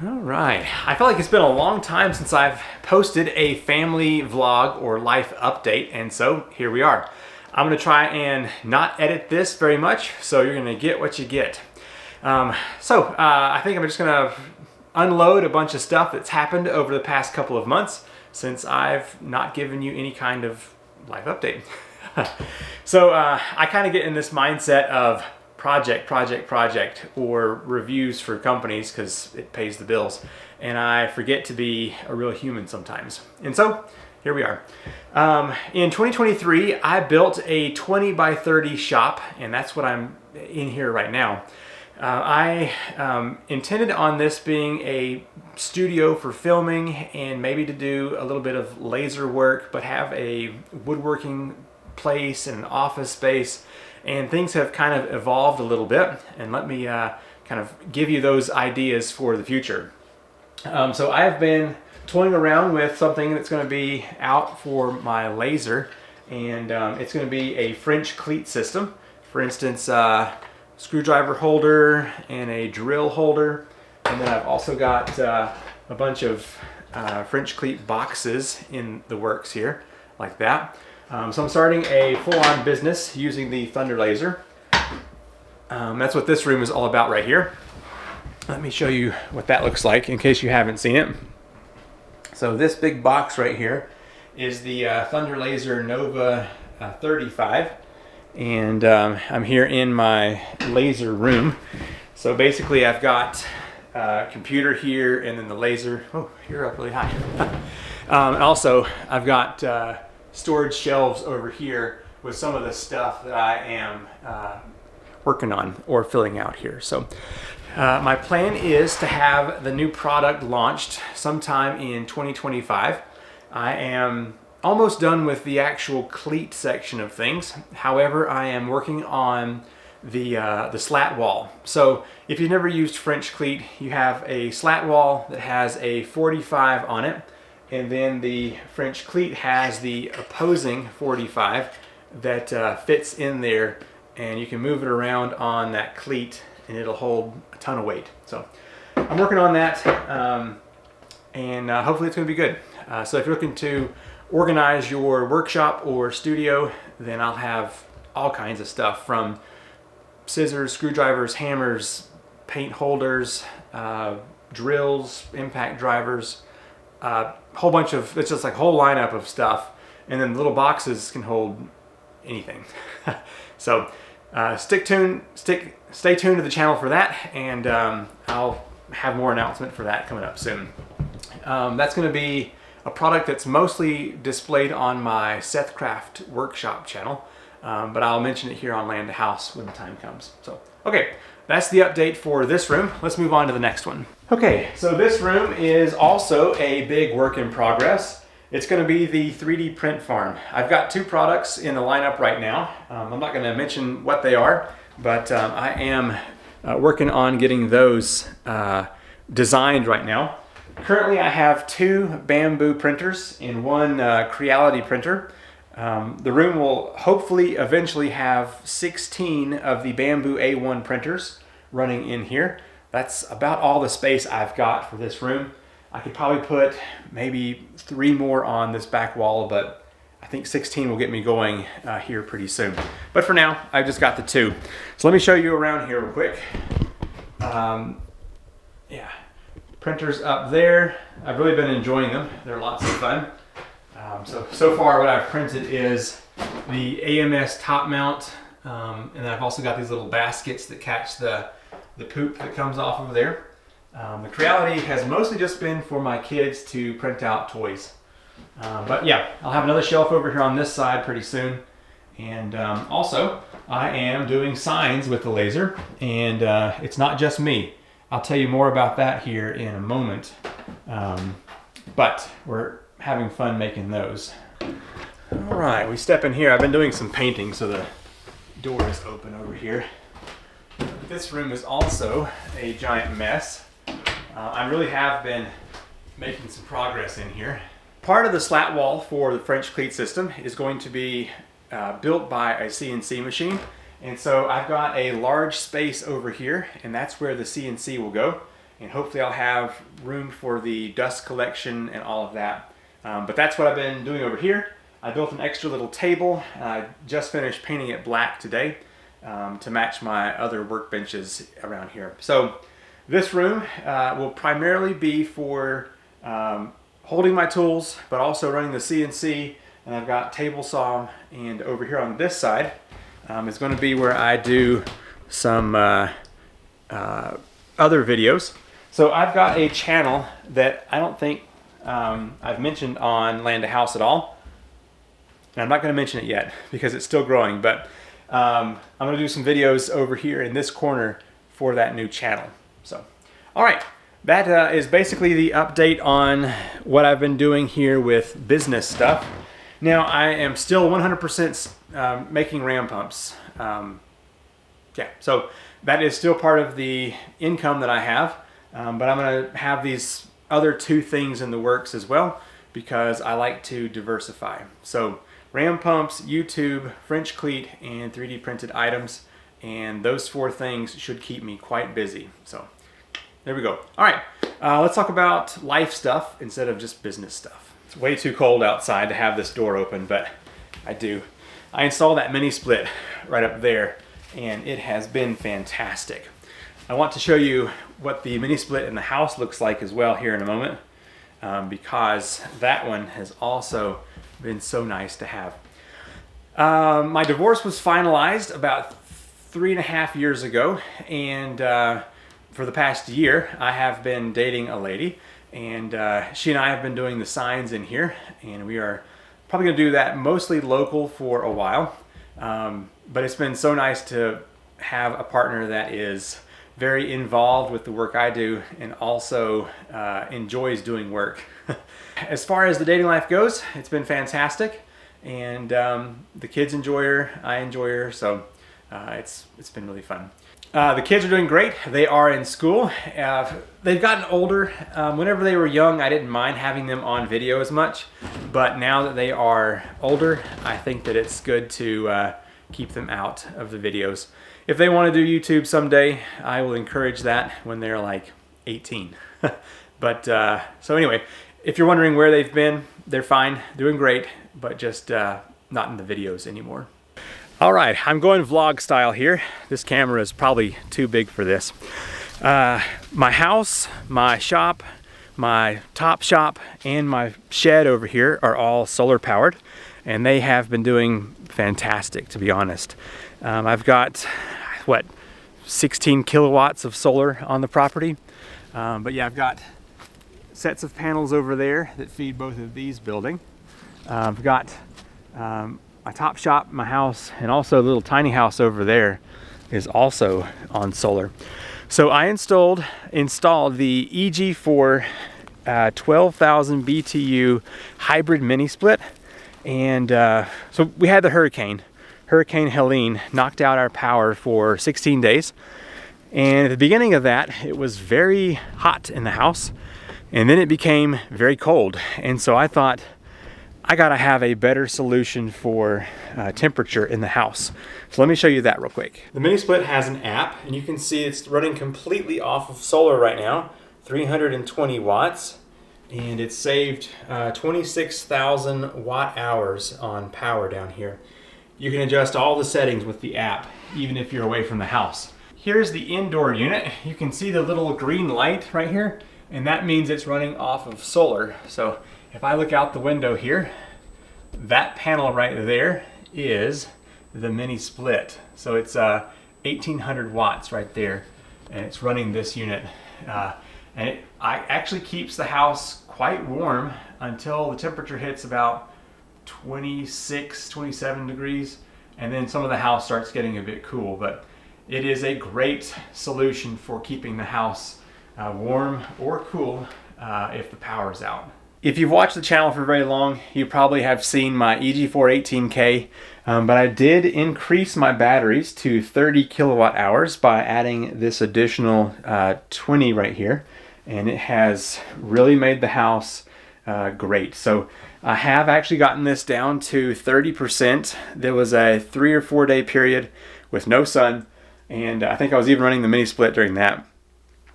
All right, I feel like it's been a long time since I've posted a family vlog or life update, and so here we are. I'm gonna try and not edit this very much, so you're gonna get what you get. I think I'm just gonna unload a bunch of stuff that's happened over the past couple of months since I've not given you any kind of life update. I kind of get in this mindset of project, or reviews for companies because it pays the bills. And I forget to be a real human sometimes. And so here we are. In 2023, I built a 20 by 30 shop, and that's what I'm in here right now. I intended on this being a studio for filming and maybe to do a little bit of laser work, but have a woodworking place and an office space. And things have kind of evolved a little bit, and let me kind of give you those ideas for the future. So I've been toying around with something that's going to be out for my laser, and it's going to be a French cleat system. For instance, screwdriver holder and a drill holder, and then I've also got a bunch of French cleat boxes in the works here, like that. So I'm starting a full-on business using the Thunder laser. That's what this room is all about right here. Let me show you what that looks like in case you haven't seen it. So this big box right here is the Thunder laser Nova 35. And I'm here in my laser room. So basically I've got a computer here and then the laser. Oh, you're up really high. And also I've got storage shelves over here with some of the stuff that I am working on or filling out here. So my plan is to have the new product launched sometime in 2025. I am almost done with the actual cleat section of things. However, I am working on the slat wall. So if you've never used French cleat, you have a slat wall that has a 45 on it, and then the French cleat has the opposing 45 that fits in there, and you can move it around on that cleat and it'll hold a ton of weight. So I'm working on that, and hopefully it's going to be good. So if you're looking to organize your workshop or studio, then I'll have all kinds of stuff from scissors, screwdrivers, hammers, paint holders, drills, impact drivers, whole bunch of, it's just like a whole lineup of stuff, and then the little boxes can hold anything. So stay tuned to the channel for that, and I'll have more announcement for that coming up soon. That's going to be a product that's mostly displayed on my Sethcraft workshop channel, but I'll mention it here on Land to House when the time comes. So okay, that's the update for this room. Let's move on to the next one. Okay, so this room is also a big work in progress. It's going to be the 3D print farm. I've got two products in the lineup right now. I'm not going to mention what they are, but I am working on getting those designed right now. Currently I have two bamboo printers and one Creality printer. The room will hopefully eventually have 16 of the Bamboo A1 printers running in here. That's about all the space I've got for this room. I could probably put maybe 3 more on this back wall, but I think 16 will get me going here pretty soon. But for now, I've just got the 2. So let me show you around here real quick. Yeah, printers up there. I've really been enjoying them. They're lots of fun. So far what I've printed is the AMS top mount, and then I've also got these little baskets that catch the poop that comes off of there. The Creality has mostly just been for my kids to print out toys. But yeah, I'll have another shelf over here on this side pretty soon. And also, I am doing signs with the laser, and it's not just me. I'll tell you more about that here in a moment. But we're having fun making those. All right, we step in here. I've been doing some painting, so the door is open over here. This room is also a giant mess. I really have been making some progress in here. Part of the slat wall for the French cleat system is going to be built by a CNC machine. And so I've got a large space over here, and that's where the CNC will go. and hopefully I'll have room for the dust collection and all of that. But that's what I've been doing over here. I built an extra little table. I just finished painting it black today to match my other workbenches around here. So this room will primarily be for holding my tools, but also running the CNC. And I've got table saw, and over here on this side is going to be where I do some other videos. So I've got a channel that I don't think I've mentioned on Land to House at all. And I'm not going to mention it yet because it's still growing, but I'm going to do some videos over here in this corner for that new channel. So, all right, that is basically the update on what I've been doing here with business stuff. Now, I am still 100% making ram pumps. Yeah, so that is still part of the income that I have, but I'm going to have these other two things in the works as well because I like to diversify. So ram pumps, YouTube, French cleat, and 3D printed items, and those four things should keep me quite busy. So there we go. All right, let's talk about life stuff instead of just business stuff. It's way too cold outside to have this door open, but I do. I installed that mini split right up there, and it has been fantastic. I want to show you what the mini split in the house looks like as well here in a moment, because that one has also been so nice to have. My divorce was finalized about 3.5 years ago, and for the past year I have been dating a lady, and she and I have been doing the signs in here, and we are probably going to do that mostly local for a while, but it's been so nice to have a partner that is very involved with the work I do and also enjoys doing work. As far as the dating life goes, it's been fantastic, and the kids enjoy her, I enjoy her, so it's been really fun. The kids are doing great. They are in school. They've gotten older. Whenever they were young, I didn't mind having them on video as much, but now that they are older, I think that it's good to keep them out of the videos. If they want to do YouTube someday, I will encourage that when they're like 18. But so anyway, if you're wondering where they've been, they're fine, doing great, but just not in the videos anymore. All right, I'm going vlog style here. This camera is probably too big for this. My house, my shop, my top shop, and my shed over here are all solar powered, and they have been doing fantastic, to be honest. I've got, what, 16 kilowatts of solar on the property. But yeah, I've got sets of panels over there that feed both of these buildings. I've got my top shop, my house, and also a little tiny house over there is also on solar. So I installed the EG4 12,000 BTU hybrid mini split, and so we had the Hurricane Helene knocked out our power for 16 days, and at the beginning of that it was very hot in the house, and then it became very cold, and so I thought I gotta have a better solution for temperature in the house. So let me show you that real quick. The mini split has an app, and you can see it's running completely off of solar right now, 320 watts, and it's saved 26,000 watt hours on power down here. You can adjust all the settings with the app, even if you're away from the house. Here's the indoor unit. You can see the little green light right here, and that means it's running off of solar. So if I look out the window here, that panel right there is the mini split. So it's 1800 watts right there, and it's running this unit. And it actually keeps the house quite warm until the temperature hits about 26, 27 degrees, and then some of the house starts getting a bit cool. But it is a great solution for keeping the house warm or cool if the power's out. If you've watched the channel for very long, you probably have seen my EG4 18K, but I did increase my batteries to 30 kilowatt hours by adding this additional 20 right here, and it has really made the house great. So I have actually gotten this down to 30%. There was a 3 or 4 day period with no sun, and I think I was even running the mini split during that.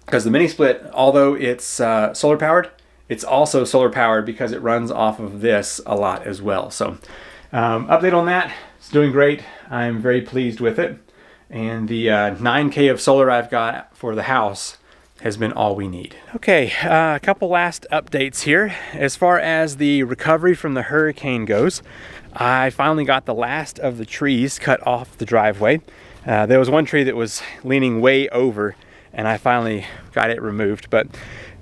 because the mini split, although it's solar powered, it's also solar powered because it runs off of this a lot as well. So update on that, it's doing great. I'm very pleased with it. And the 9K of solar I've got for the house has been all we need. Okay, a couple last updates here. As far as the recovery from the hurricane goes, I finally got the last of the trees cut off the driveway. There was one tree that was leaning way over, and I finally got it removed. But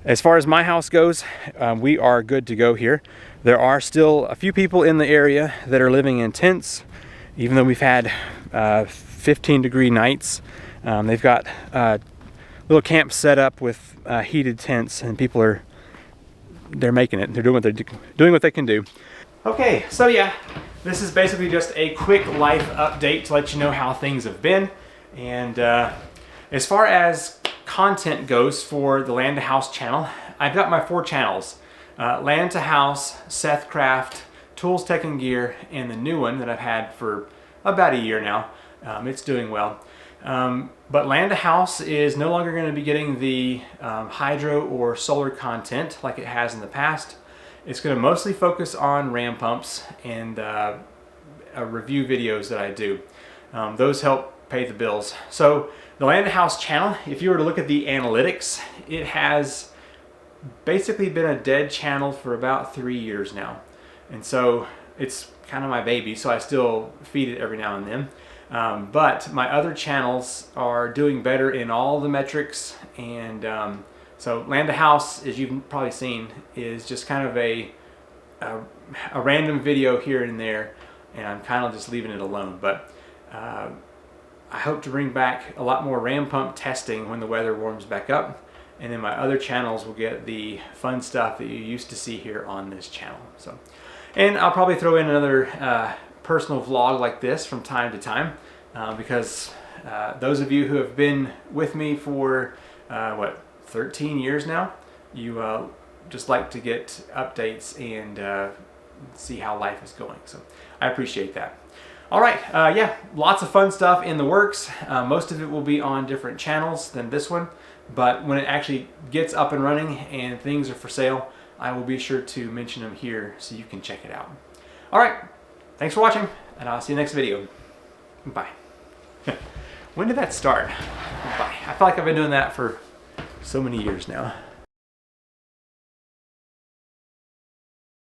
as far as my house goes, we are good to go here. There are still a few people in the area that are living in tents, even though we've had 15-degree nights. They've got little camps set up with heated tents, and people they're making it. They're doing what they can do. Okay, so yeah, this is basically just a quick life update to let you know how things have been. And as far as content goes for the Land to House channel, I've got my 4 channels: Land to House, Seth Craft, Tools, Tech and Gear, and the new one that I've had for about a year now. It's doing well. But Land to House is no longer going to be getting the hydro or solar content like it has in the past. It's going to mostly focus on ram pumps and review videos that I do. Those help pay the bills. So the Land to House channel, if you were to look at the analytics, it has basically been a dead channel for about 3 years now. And so it's kind of my baby, so I still feed it every now and then. But my other channels are doing better in all the metrics, and so Land to House, as you've probably seen, is just kind of a random video here and there, and I'm kind of just leaving it alone. But I hope to bring back a lot more ram pump testing when the weather warms back up, and then my other channels will get the fun stuff that you used to see here on this channel. So, and I'll probably throw in another personal vlog like this from time to time, because those of you who have been with me for 13 years now, you just like to get updates and see how life is going. So I appreciate that. All right, yeah, lots of fun stuff in the works. Most of it will be on different channels than this one, but when it actually gets up and running and things are for sale, I will be sure to mention them here so you can check it out. All right, thanks for watching, and I'll see you next video. Bye. When did that start? Bye. I feel like I've been doing that for so many years now.